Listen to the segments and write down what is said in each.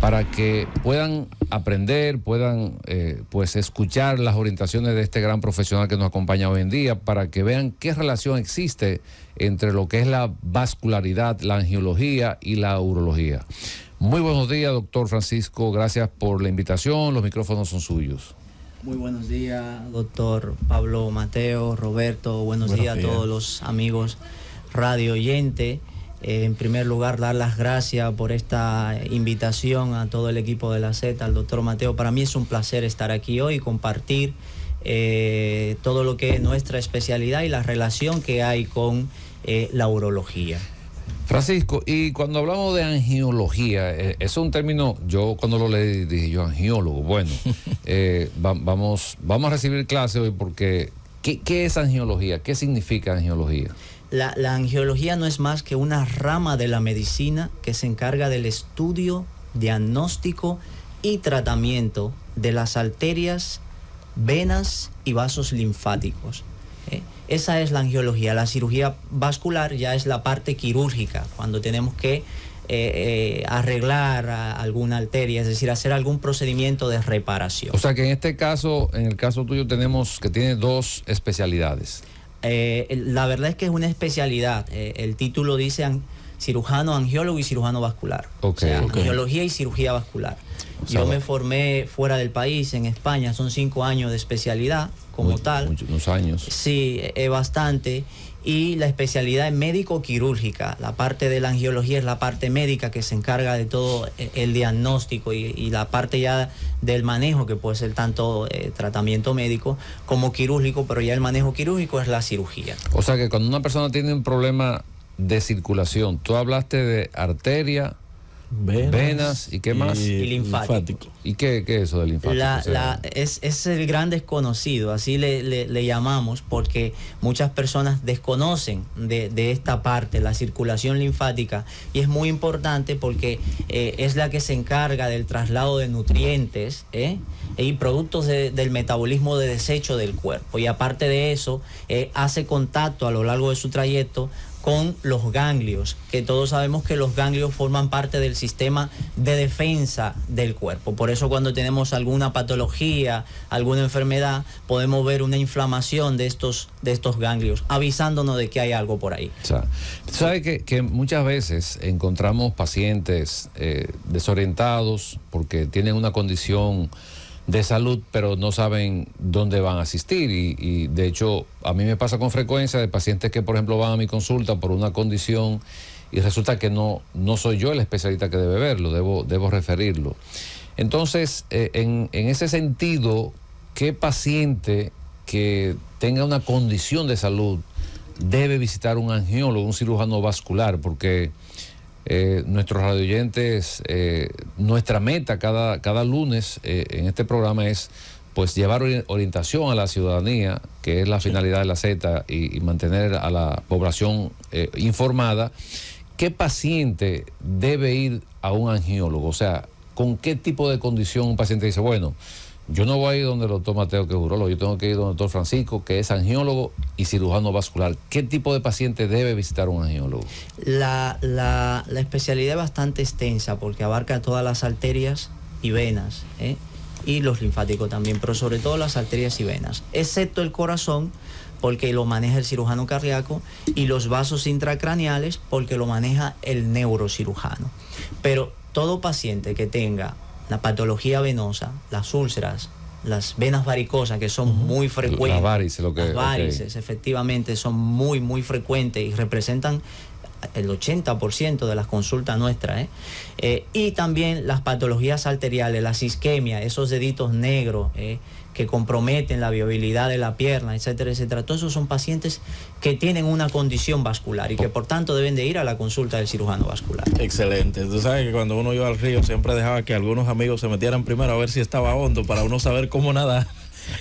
para que puedan aprender, puedan pues escuchar las orientaciones de este gran profesional que nos acompaña hoy en día, para que vean qué relación existe entre lo que es la vascularidad, la angiología y la urología. Muy buenos días, doctor Francisco, gracias por la invitación, los micrófonos son suyos. Muy buenos días, doctor Pablo Mateo, Roberto, buenos días a todos los amigos radio oyente. En primer lugar, dar las gracias por esta invitación a todo el equipo de la Z, al doctor Mateo. Para mí es un placer estar aquí hoy y compartir todo lo que es nuestra especialidad y la relación que hay con la urología. Francisco, y cuando hablamos de angiología, es un término, yo cuando lo leí dije yo, angiólogo, bueno, vamos a recibir clase hoy porque, ¿qué es angiología? ¿Qué significa angiología? La angiología no es más que una rama de la medicina que se encarga del estudio, diagnóstico y tratamiento de las arterias, venas y vasos linfáticos. Esa es la angiología. La cirugía vascular ya es la parte quirúrgica, cuando tenemos que arreglar alguna arteria, es decir, hacer algún procedimiento de reparación. O sea que en este caso, en el caso tuyo, tenemos que tiene dos especialidades. La verdad es que es una especialidad. El título dice cirujano angiólogo y cirujano vascular. Angiología y cirugía vascular. Yo me formé fuera del país, en España, son 5 años de especialidad como tal. Unos años. Sí, bastante. Y la especialidad es médico-quirúrgica. La parte de la angiología es la parte médica que se encarga de todo el diagnóstico y la parte ya del manejo, que puede ser tanto tratamiento médico como quirúrgico, pero ya el manejo quirúrgico es la cirugía. O sea que cuando una persona tiene un problema de circulación, tú hablaste de arteria, venas y qué más, y linfático. ¿Y qué es eso del linfático? Es el gran desconocido, así le llamamos, porque muchas personas desconocen de esta parte, la circulación linfática, y es muy importante porque es la que se encarga del traslado de nutrientes y productos del metabolismo de desecho del cuerpo, y aparte de eso hace contacto a lo largo de su trayecto con los ganglios, que todos sabemos que los ganglios forman parte del sistema de defensa del cuerpo. Por eso cuando tenemos alguna patología, alguna enfermedad, podemos ver una inflamación de estos ganglios, avisándonos de que hay algo por ahí. O sea, ¿sabe que muchas veces encontramos pacientes desorientados porque tienen una condición de salud, pero no saben dónde van a asistir y de hecho a mí me pasa con frecuencia de pacientes que por ejemplo van a mi consulta por una condición y resulta que no soy yo el especialista que debe verlo, debo referirlo. Entonces, en ese sentido, ¿qué paciente que tenga una condición de salud debe visitar un angiólogo, un cirujano vascular? Porque nuestros radioyentes, nuestra meta cada lunes en este programa es pues llevar orientación a la ciudadanía, que es la finalidad de la Z, y mantener a la población informada. ¿Qué paciente debe ir a un angiólogo? O sea, ¿con qué tipo de condición un paciente dice, bueno, yo no voy a ir donde el doctor Mateo, que es urólogo, yo tengo que ir donde el doctor Francisco, que es angiólogo y cirujano vascular? ¿Qué tipo de paciente debe visitar un angiólogo? La especialidad es bastante extensa porque abarca todas las arterias y venas, y los linfáticos también, pero sobre todo las arterias y venas, excepto el corazón, porque lo maneja el cirujano cardíaco, y los vasos intracraneales, porque lo maneja el neurocirujano. Pero todo paciente que tenga la patología venosa, las úlceras, las venas varicosas, que son muy frecuentes, las varices, efectivamente, son muy frecuentes y representan el 80% de las consultas nuestras, y también las patologías arteriales, las isquemias, esos deditos negros que comprometen la viabilidad de la pierna, etcétera, etcétera. Todos esos son pacientes que tienen una condición vascular y que por tanto deben de ir a la consulta del cirujano vascular. Excelente. Tú sabes que cuando uno iba al río siempre dejaba que algunos amigos se metieran primero a ver si estaba hondo para uno saber cómo nadar.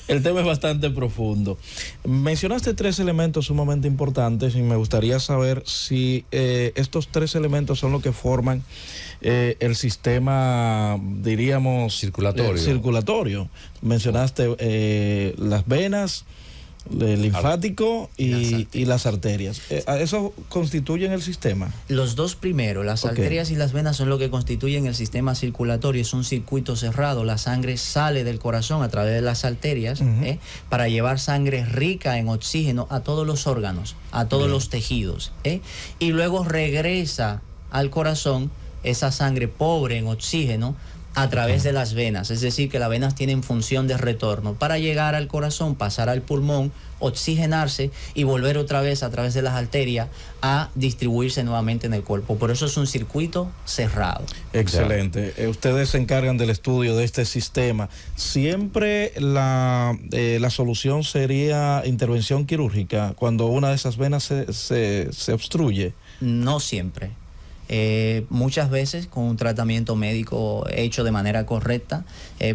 El tema es bastante profundo. Mencionaste 3 elementos sumamente importantes y me gustaría saber si estos 3 elementos son los que forman el sistema, diríamos, circulatorio. Mencionaste las venas, el linfático y las arterias. ¿Eso constituyen el sistema? Los dos primeros, las arterias y las venas, son lo que constituyen el sistema circulatorio. Es un circuito cerrado. La sangre sale del corazón a través de las arterias para llevar sangre rica en oxígeno a todos los órganos, a todos los tejidos. Y luego regresa al corazón esa sangre pobre en oxígeno a través de las venas, es decir, que las venas tienen función de retorno para llegar al corazón, pasar al pulmón, oxigenarse y volver otra vez a través de las arterias a distribuirse nuevamente en el cuerpo. Por eso es un circuito cerrado. Excelente. Ustedes se encargan del estudio de este sistema. ¿Siempre la solución sería intervención quirúrgica cuando una de esas venas se obstruye? No siempre. Muchas veces con un tratamiento médico hecho de manera correcta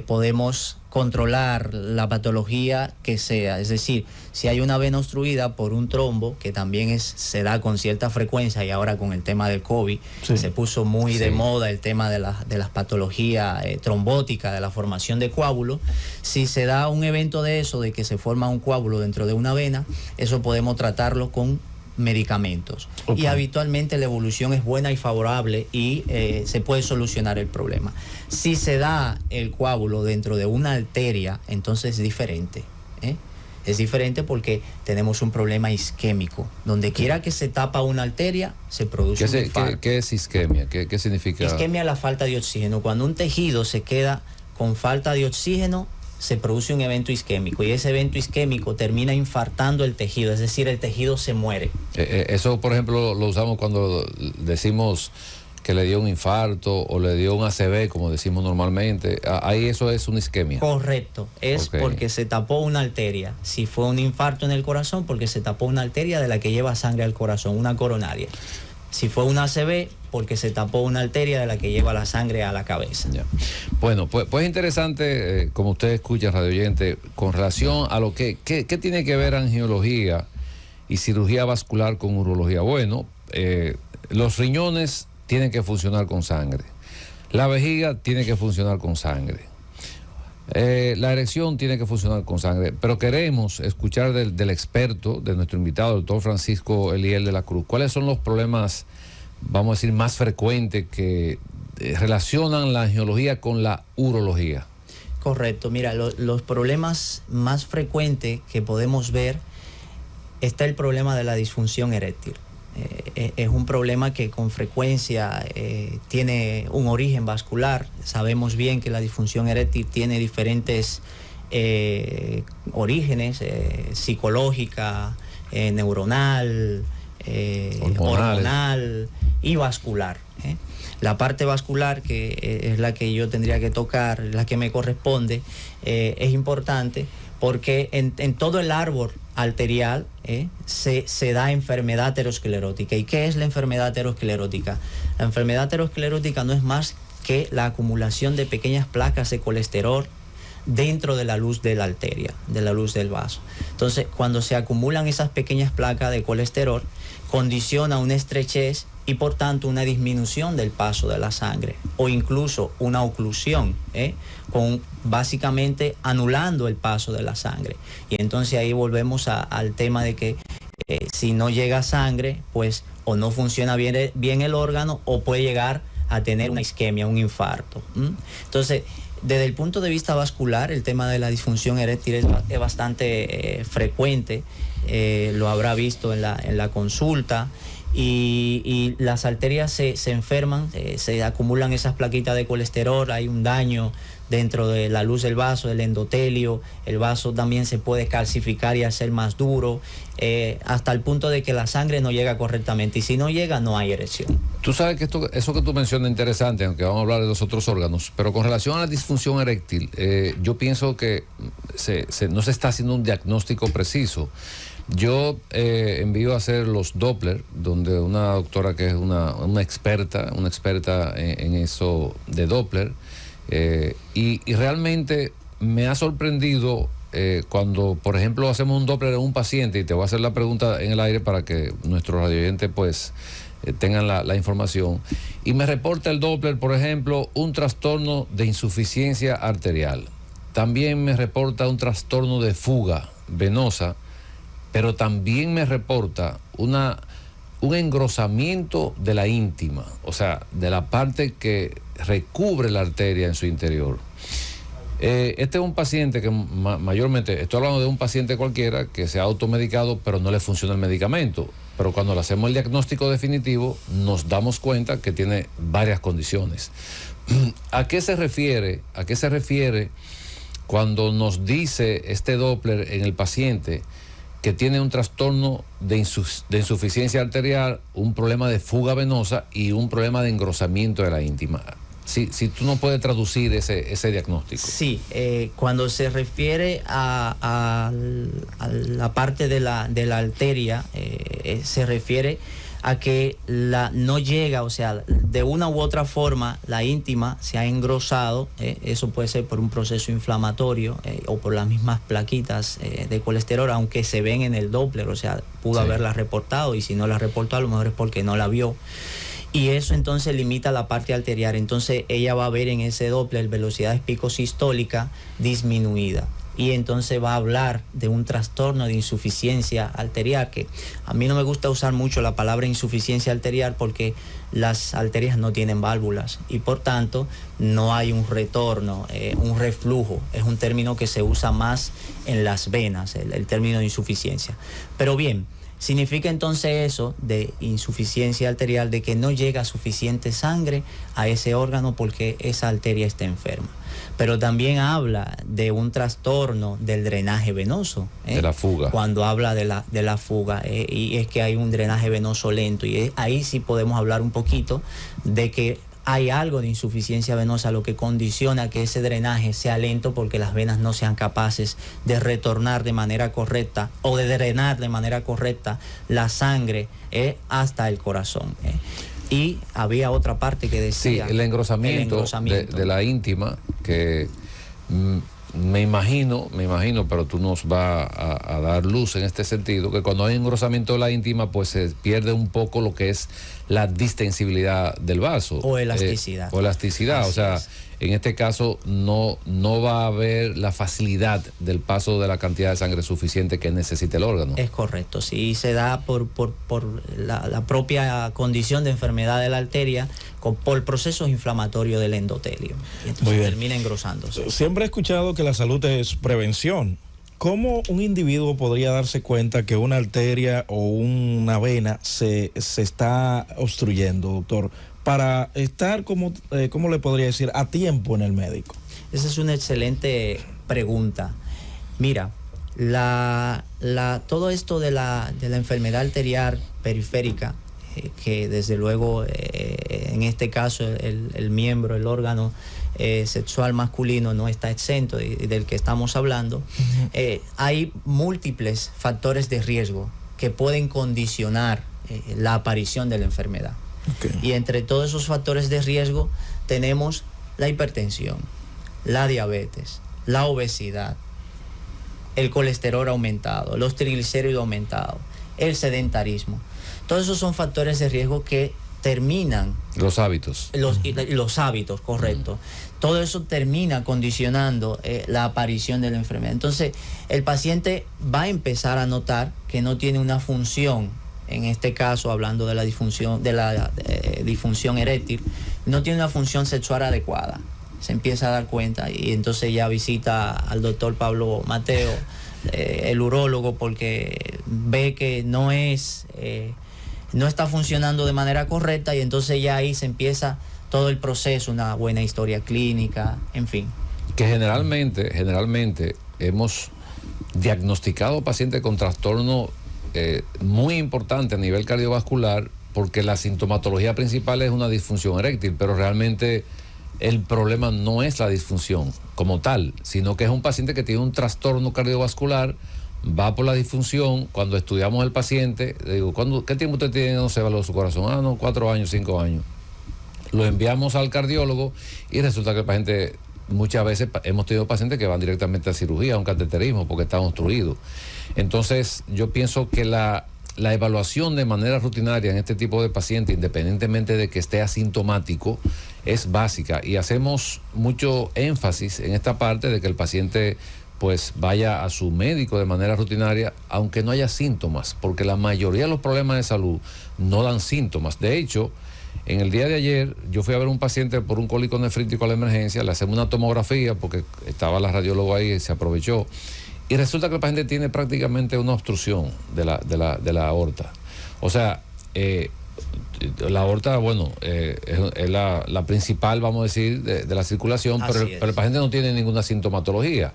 podemos controlar la patología que sea. Es decir, si hay una vena obstruida por un trombo, que también se da con cierta frecuencia, y ahora con el tema del COVID se puso muy de moda el tema de las patologías trombóticas, de la formación de coágulos. Si se da un evento de eso, de que se forma un coágulo dentro de una vena, eso podemos tratarlo con medicamentos. Y habitualmente la evolución es buena y favorable y se puede solucionar el problema. Si se da el coágulo dentro de una arteria, entonces es diferente. Es diferente porque tenemos un problema isquémico. Donde quiera que se tapa una arteria, se produce un infarto. ¿Qué es isquemia? ¿Qué significa? Isquemia es la falta de oxígeno. Cuando un tejido se queda con falta de oxígeno, se produce un evento isquémico, y ese evento isquémico termina infartando el tejido, es decir, el tejido se muere. Eso, por ejemplo, lo usamos cuando decimos que le dio un infarto o le dio un ACV, como decimos normalmente. Ahí eso es una isquemia. Correcto, es porque se tapó una arteria. Si fue un infarto en el corazón, porque se tapó una arteria de la que lleva sangre al corazón, una coronaria. Si fue un ACV, porque se tapó una arteria de la que lleva la sangre a la cabeza. Ya. Bueno, pues interesante, como usted escucha, radio oyente, con relación a lo que tiene que ver angiología y cirugía vascular con urología. Bueno, los riñones tienen que funcionar con sangre, la vejiga tiene que funcionar con sangre, la erección tiene que funcionar con sangre, pero queremos escuchar del experto, de nuestro invitado, el doctor Francisco Eliel de la Cruz, cuáles son los problemas, vamos a decir, más frecuentes que relacionan la angiología con la urología. Correcto, mira, los problemas más frecuentes que podemos ver, está el problema de la disfunción eréctil. Es un problema que con frecuencia tiene un origen vascular. Sabemos bien que la disfunción eréctil tiene diferentes orígenes, psicológica, neuronal, hormonal y vascular. La parte vascular, que es la que yo tendría que tocar, la que me corresponde, es importante porque en todo el árbol arterial se da enfermedad aterosclerótica. ¿Y qué es la enfermedad aterosclerótica? La enfermedad aterosclerótica no es más que la acumulación de pequeñas placas de colesterol dentro de la luz de la arteria, de la luz del vaso. Entonces, cuando se acumulan esas pequeñas placas de colesterol, condiciona una estrechez y por tanto una disminución del paso de la sangre, o incluso una oclusión, básicamente anulando el paso de la sangre. Y entonces ahí volvemos al tema de que si no llega sangre, pues o no funciona bien el órgano, o puede llegar a tener una isquemia, un infarto. Entonces, desde el punto de vista vascular, el tema de la disfunción eréctil es bastante frecuente, lo habrá visto en la consulta, y las arterias se enferman, se acumulan esas plaquitas de colesterol, hay un daño dentro de la luz del vaso, del endotelio, el vaso también se puede calcificar y hacer más duro, hasta el punto de que la sangre no llega correctamente, y si no llega, no hay erección. Tú sabes que eso que tú mencionas es interesante, aunque vamos a hablar de los otros órganos, pero con relación a la disfunción eréctil, yo pienso que no se está haciendo un diagnóstico preciso. Yo envío a hacer los Doppler, donde una doctora que es una experta en eso de Doppler, y realmente me ha sorprendido cuando, por ejemplo, hacemos un Doppler en un paciente, y te voy a hacer la pregunta en el aire para que nuestros radioyentes pues tengan la información, y me reporta el Doppler, por ejemplo, un trastorno de insuficiencia arterial. También me reporta un trastorno de fuga venosa pero también me reporta un engrosamiento de la íntima, o sea, de la parte que recubre la arteria en su interior. Este es un paciente que mayormente, estoy hablando de un paciente cualquiera que se ha automedicado, pero no le funciona el medicamento. Pero cuando le hacemos el diagnóstico definitivo, nos damos cuenta que tiene varias condiciones. ¿A qué se refiere? ¿A qué se refiere cuando nos dice este Doppler en el paciente que tiene un trastorno de insuficiencia arterial, un problema de fuga venosa y un problema de engrosamiento de la íntima? Si tú no puedes traducir ese diagnóstico. Sí, cuando se refiere a la parte de la arteria, se refiere a que no llega, o sea, de una u otra forma la íntima se ha engrosado. Eso puede ser por un proceso inflamatorio o por las mismas plaquitas de colesterol, aunque se ven en el Doppler, o sea, pudo haberla reportado, y si no la reportó a lo mejor es porque no la vio. Y eso entonces limita la parte arterial. Entonces ella va a ver en ese Doppler velocidad picosistólica disminuida. Y entonces va a hablar de un trastorno de insuficiencia arterial, que a mí no me gusta usar mucho la palabra insuficiencia arterial porque las arterias no tienen válvulas y por tanto no hay un retorno, un reflujo. Es un término que se usa más en las venas, el término de insuficiencia. Pero bien, significa entonces eso de insuficiencia arterial, de que no llega suficiente sangre a ese órgano porque esa arteria está enferma. Pero también habla de un trastorno del drenaje venoso. De la fuga. Cuando habla de la fuga, y es que hay un drenaje venoso lento, y ahí sí podemos hablar un poquito de que hay algo de insuficiencia venosa, lo que condiciona que ese drenaje sea lento porque las venas no sean capaces de retornar de manera correcta o de drenar de manera correcta la sangre hasta el corazón. Y había otra parte que decía... Sí, el engrosamiento. De la íntima, que me imagino, pero tú nos vas a dar luz en este sentido, que cuando hay engrosamiento de la íntima, pues se pierde un poco lo que es la distensibilidad del vaso. O elasticidad. O sea, en este caso no va a haber la facilidad del paso de la cantidad de sangre suficiente que necesita el órgano. Es correcto, sí, se da por la propia condición de enfermedad de la arteria, por procesos inflamatorios del endotelio. Y entonces termina engrosándose. Siempre he escuchado que la salud es prevención. ¿Cómo un individuo podría darse cuenta que una arteria o una vena se está obstruyendo, doctor? Para estar, ¿cómo le podría decir?, a tiempo en el médico. Esa es una excelente pregunta. Mira, todo esto de la enfermedad arterial periférica, que desde luego en este caso el miembro, el órgano sexual masculino no está exento del que estamos hablando, hay múltiples factores de riesgo que pueden condicionar la aparición de la enfermedad. Okay. Y entre todos esos factores de riesgo tenemos la hipertensión, la diabetes, la obesidad, el colesterol aumentado, los triglicéridos aumentados, el sedentarismo. Todos esos son factores de riesgo que terminan... Los hábitos. Los hábitos, correcto. Todo eso termina condicionando la aparición de la enfermedad. Entonces, el paciente va a empezar a notar que no tiene una función, en este caso hablando de la disfunción eréctil, no tiene una función sexual adecuada. Se empieza a dar cuenta y entonces ya visita al doctor Pablo Mateo, el urólogo, porque ve que no está funcionando de manera correcta, y entonces ya ahí se empieza todo el proceso, una buena historia clínica, en fin. Que generalmente hemos diagnosticado pacientes con trastorno muy importante a nivel cardiovascular, porque la sintomatología principal es una disfunción eréctil, pero realmente el problema no es la disfunción como tal, sino que es un paciente que tiene un trastorno cardiovascular, va por la disfunción. Cuando estudiamos al paciente, le digo, ¿qué tiempo usted tiene? No se evaluó su corazón. No, 4 años, 5 años. Lo enviamos al cardiólogo y resulta que el paciente, muchas veces hemos tenido pacientes que van directamente a cirugía, a un cateterismo, porque está obstruido. Entonces, yo pienso que la evaluación de manera rutinaria en este tipo de pacientes, independientemente de que esté asintomático, es básica, y hacemos mucho énfasis en esta parte de que el paciente pues vaya a su médico de manera rutinaria, aunque no haya síntomas, porque la mayoría de los problemas de salud no dan síntomas. De hecho, en el día de ayer yo fui a ver un paciente por un cólico nefrítico a la emergencia, le hacemos una tomografía porque estaba la radióloga ahí y se aprovechó, y resulta que el paciente tiene prácticamente una obstrucción de la aorta. O sea, la aorta, bueno, es la principal, vamos a decir, de la circulación, pero el paciente no tiene ninguna sintomatología.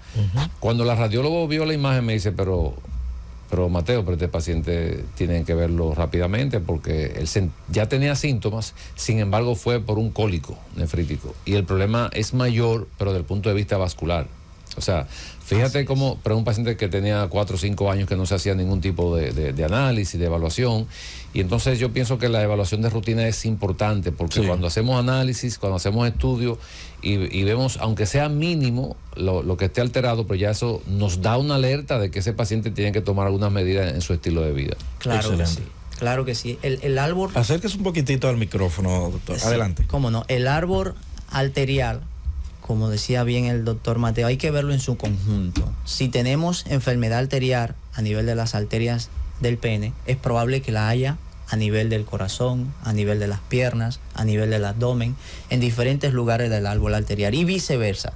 Cuando la radióloga vio la imagen me dice, pero Mateo, pero este paciente tienen que verlo rápidamente porque él ya tenía síntomas, sin embargo fue por un cólico nefrítico. Y el problema es mayor, pero desde el punto de vista vascular. O sea, fíjate cómo, pero un paciente que tenía 4 o 5 años que no se hacía ningún tipo de análisis, de evaluación. Y entonces yo pienso que la evaluación de rutina es importante porque cuando hacemos análisis, cuando hacemos estudios y vemos, aunque sea mínimo, lo que esté alterado, pero ya eso nos da una alerta de que ese paciente tiene que tomar algunas medidas en su estilo de vida. Claro que sí. Claro que sí. El árbol... Acérquese un poquitito al micrófono, doctor. Sí, adelante. Cómo no. El árbol arterial, como decía bien el doctor Mateo, hay que verlo en su conjunto. Si tenemos enfermedad arterial a nivel de las arterias del pene, es probable que la haya a nivel del corazón, a nivel de las piernas, a nivel del abdomen, en diferentes lugares del árbol arterial y viceversa.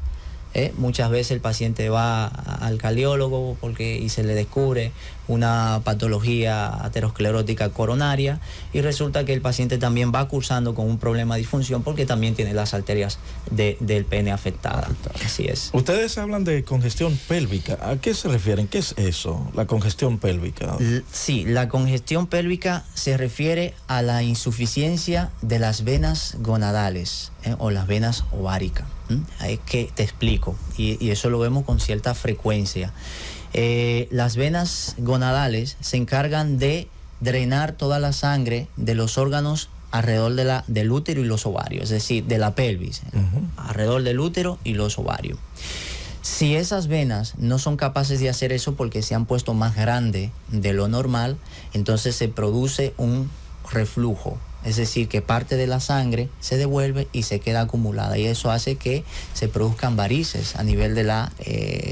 Muchas veces el paciente va al cardiólogo y se le descubre una patología aterosclerótica coronaria y resulta que el paciente también va cursando con un problema de disfunción porque también tiene las arterias del pene afectadas. Así es. Ustedes hablan de congestión pélvica. ¿A qué se refieren? ¿Qué es eso, la congestión pélvica? Sí, la congestión pélvica se refiere a la insuficiencia de las venas gonadales o las venas ováricas. Es que te explico, y eso lo vemos con cierta frecuencia. Las venas gonadales se encargan de drenar toda la sangre de los órganos alrededor del útero y los ovarios, es decir, de la pelvis, alrededor del útero y los ovarios. Si esas venas no son capaces de hacer eso porque se han puesto más grandes de lo normal, entonces se produce un reflujo. Es decir, que parte de la sangre se devuelve y se queda acumulada. Y eso hace que se produzcan varices a nivel de la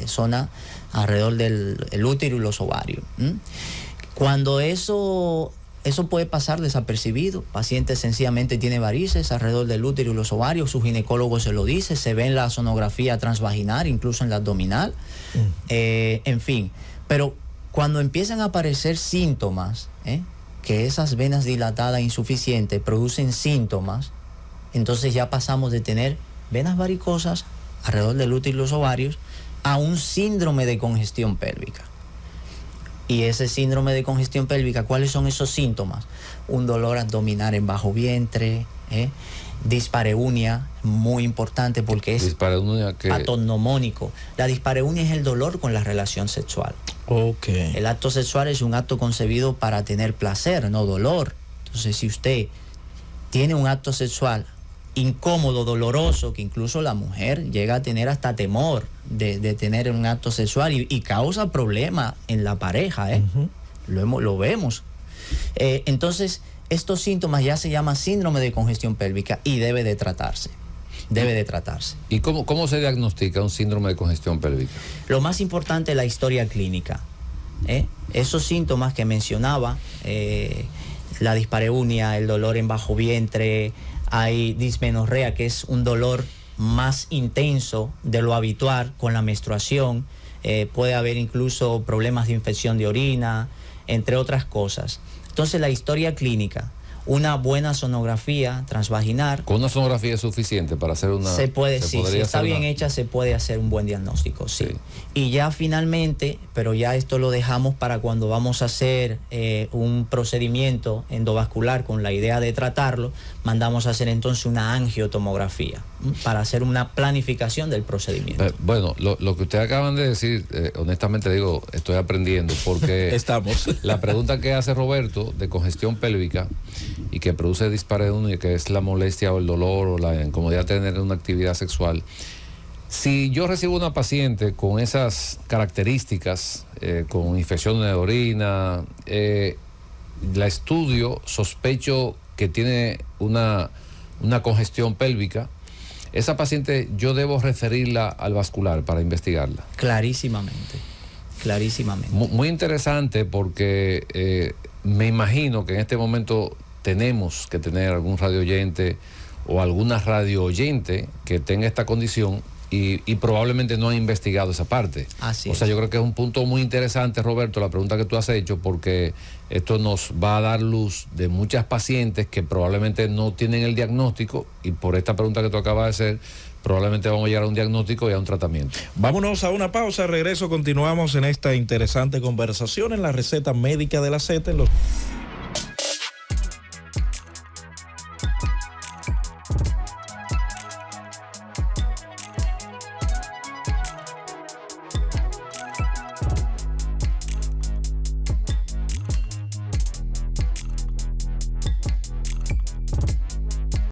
zona alrededor del útero y los ovarios. Cuando eso puede pasar desapercibido, el paciente sencillamente tiene varices alrededor del útero y los ovarios, su ginecólogo se lo dice, se ve en la sonografía transvaginal, incluso en la abdominal, en fin. Pero cuando empiezan a aparecer síntomas, que esas venas dilatadas insuficientes producen síntomas, entonces ya pasamos de tener venas varicosas alrededor del útero y los ovarios a un síndrome de congestión pélvica. Y ese síndrome de congestión pélvica, ¿cuáles son esos síntomas? Un dolor abdominal en bajo vientre, dispareunia, muy importante porque es patognomónico. La dispareunia es el dolor con la relación sexual. Okay. El acto sexual es un acto concebido para tener placer, no dolor. Entonces, si usted tiene un acto sexual incómodo, doloroso, que incluso la mujer llega a tener hasta temor de tener un acto sexual y causa problemas en la pareja, lo vemos. Entonces, estos síntomas ya se llaman síndrome de congestión pélvica y debe de tratarse. ¿Y cómo se diagnostica un síndrome de congestión pélvica? Lo más importante es la historia clínica. Esos síntomas que mencionaba, la dispareunia, el dolor en bajo vientre, hay dismenorrea, que es un dolor más intenso de lo habitual con la menstruación, puede haber incluso problemas de infección de orina, entre otras cosas. Entonces la historia clínica, una buena sonografía transvaginal. ¿Con una sonografía es suficiente para hacer una...? Se puede, sí, si está bien hecha se puede hacer un buen diagnóstico, sí. Y ya finalmente, pero ya esto lo dejamos para cuando vamos a hacer un procedimiento endovascular con la idea de tratarlo, mandamos a hacer entonces una angiotomografía para hacer una planificación del procedimiento. Bueno, lo que ustedes acaban de decir, honestamente digo, estoy aprendiendo porque estamos. La pregunta que hace Roberto de congestión pélvica y que produce dispareunia, que es la molestia o el dolor o la incomodidad de tener una actividad sexual. Si yo recibo una paciente con esas características, con infección de orina, la estudio, sospecho que tiene una congestión pélvica, esa paciente yo debo referirla al vascular para investigarla. Clarísimamente. Muy interesante porque me imagino que en este momento tenemos que tener algún radio oyente o alguna radio oyente que tenga esta condición y probablemente no ha investigado esa parte. Así o sea, es. yo creo que es un punto muy interesante, Roberto, la pregunta que tú has hecho, porque esto nos va a dar luz de muchas pacientes que probablemente no tienen el diagnóstico, y por esta pregunta que tú acabas de hacer, probablemente vamos a llegar a un diagnóstico y a un tratamiento. Vámonos a una pausa, regreso, continuamos en esta interesante conversación en la receta médica de la Z.